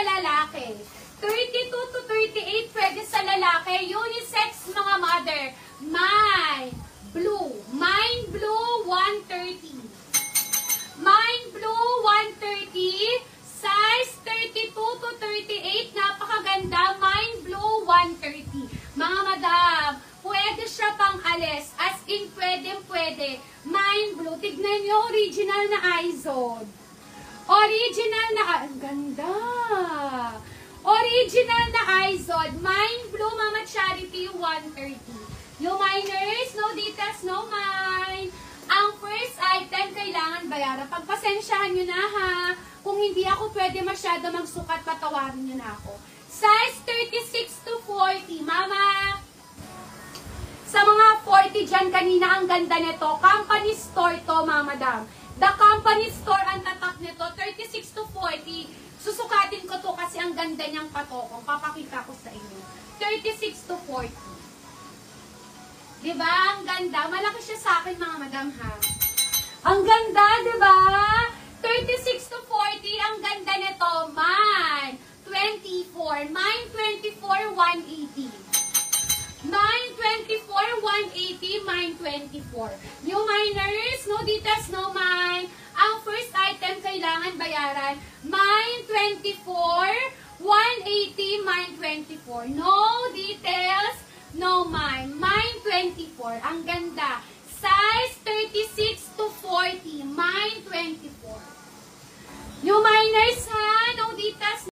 lalaki. 32 to 38 pwede sa lalaki. Unisex mga mother. Mine blue. Mine blue 130. Mine blue 130. Size 32 to 38. Napakaganda. Mine blue 130. Mga madam, pwede siya pang alis. As in, pwede. Mine blue. Tignan nyo, original na Izod. Original na, ang ganda. Original na Izod. Mine blue, Mama Charity, 130. Yung minors, no details, no mine. Ang first item, kailangan bayaran. Pagpasensyahan nyo na ha. Kung hindi ako pwede masyado magsukat, patawarin nyo na ako. Size 36 to 40. Mama, sa mga 40 dyan kanina, ang ganda nito. Company store to, mga madam. The company store ang tatak nito, 36 to 40. Susukatin ko to kasi ang ganda niyang patokong. Papakita ko sa inyo. 36 to 40. Diba? Ang ganda. Malaki siya sa akin, mga madam, ha? Ang ganda, diba? 36 to 40. Ang ganda nito. Mine 24. Mine 24, 180. Mine 24, 180. Mine 24. New miners, no details, no mine. Ang first item, kailangan bayaran. Mine 24, 180. Mine 24. No details, no mine. Mine 24. Ang ganda. Size 36 to 40. Mine 24. New